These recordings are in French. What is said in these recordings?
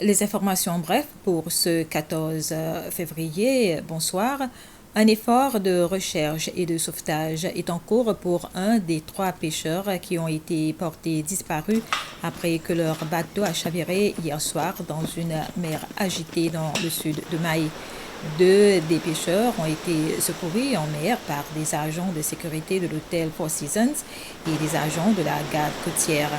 Les informations en bref pour ce 14 février. Bonsoir. Un effort de recherche et de sauvetage est en cours pour un des 3 pêcheurs qui ont été portés disparus après que leur bateau a chaviré hier soir dans une mer agitée dans le sud de Maï. 2 des pêcheurs ont été secourus en mer par des agents de sécurité de l'hôtel Four Seasons et des agents de la garde côtière.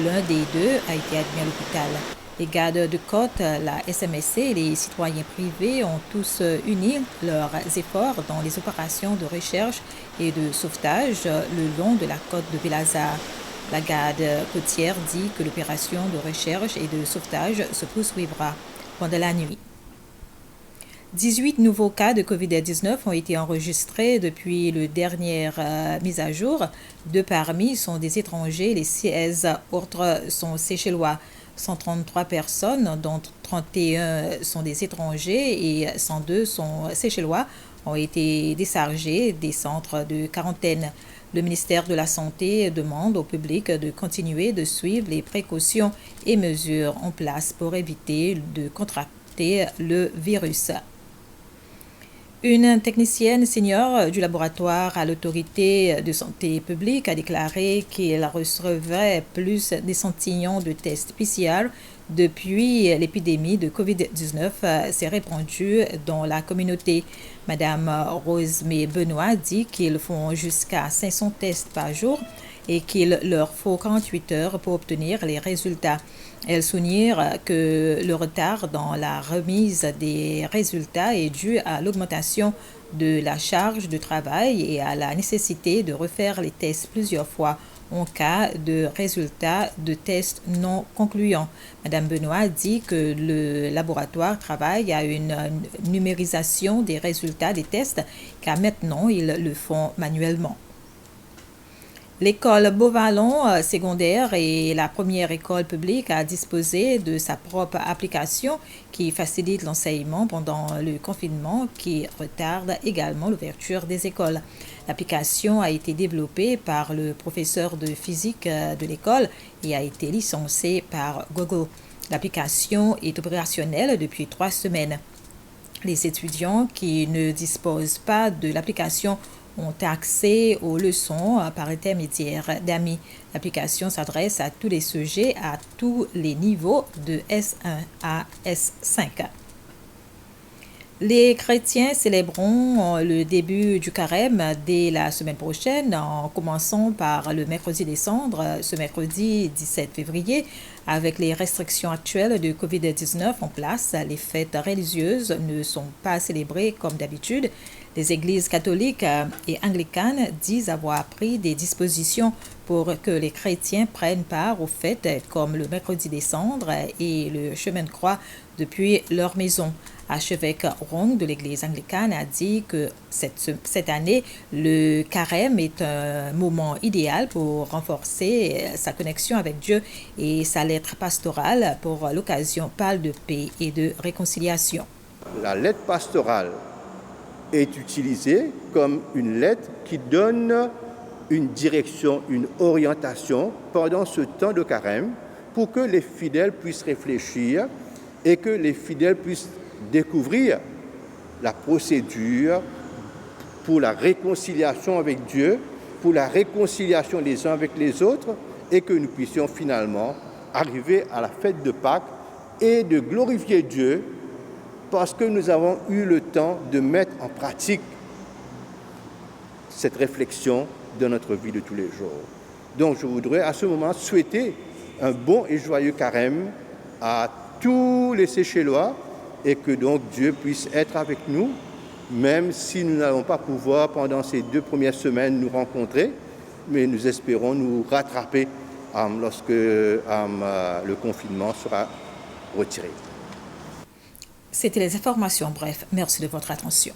L'un des 2 a été admis à l'hôpital. Les gardes de côte, la SMSC et les citoyens privés ont tous uni leurs efforts dans les opérations de recherche et de sauvetage le long de la côte de Belazar. La garde côtière dit que l'opération de recherche et de sauvetage se poursuivra pendant la nuit. 18 nouveaux cas de COVID-19 ont été enregistrés depuis la dernière mise à jour. 2 parmi sont des étrangers, les 16 autres sont Seychellois. 133 personnes, dont 31 sont des étrangers et 102 sont Seychellois, ont été déchargés des centres de quarantaine. Le ministère de la Santé demande au public de continuer de suivre les précautions et mesures en place pour éviter de contracter le virus. Une technicienne senior du laboratoire à l'autorité de santé publique a déclaré qu'elle recevrait plus d'échantillons de tests PCR depuis l'épidémie de COVID-19 s'est répandue dans la communauté. Madame Rosemée Benoît dit qu'ils font jusqu'à 500 tests par jour et qu'il leur faut 48 heures pour obtenir les résultats. Elle souligne que le retard dans la remise des résultats est dû à l'augmentation de la charge de travail et à la nécessité de refaire les tests plusieurs fois en cas de résultats de tests non concluants. Madame Benoît dit que le laboratoire travaille à une numérisation des résultats des tests car maintenant ils le font manuellement. L'école Beauvallon secondaire est la première école publique à disposer de sa propre application qui facilite l'enseignement pendant le confinement qui retarde également l'ouverture des écoles. L'application a été développée par le professeur de physique de l'école et a été licenciée par Google. L'application est opérationnelle depuis 3 semaines. Les étudiants qui ne disposent pas de l'application ont accès aux leçons par intermédiaire d'amis. L'application s'adresse à tous les sujets à tous les niveaux de S1 à S5. Les chrétiens célébreront le début du carême dès la semaine prochaine, en commençant par le mercredi des cendres, ce mercredi 17 février. Avec les restrictions actuelles de COVID-19 en place, les fêtes religieuses ne sont pas célébrées comme d'habitude. Les églises catholiques et anglicanes disent avoir pris des dispositions pour que les chrétiens prennent part aux fêtes comme le mercredi des cendres et le chemin de croix depuis leur maison. Archevêque Rong de l'Église anglicane a dit que cette année, le carême est un moment idéal pour renforcer sa connexion avec Dieu et sa lettre pastorale pour l'occasion parle de paix et de réconciliation. La lettre pastorale est utilisée comme une lettre qui donne une direction, une orientation pendant ce temps de carême pour que les fidèles puissent réfléchir et que les fidèles puissent découvrir la procédure pour la réconciliation avec Dieu, pour la réconciliation les uns avec les autres et que nous puissions finalement arriver à la fête de Pâques et de glorifier Dieu parce que nous avons eu le temps de mettre en pratique cette réflexion dans notre vie de tous les jours. Donc je voudrais à ce moment souhaiter un bon et joyeux carême à tous les Seychellois et que donc Dieu puisse être avec nous, même si nous n'allons pas pouvoir pendant ces 2 premières semaines nous rencontrer, mais nous espérons nous rattraper lorsque le confinement sera retiré. C'était les informations. Bref, merci de votre attention.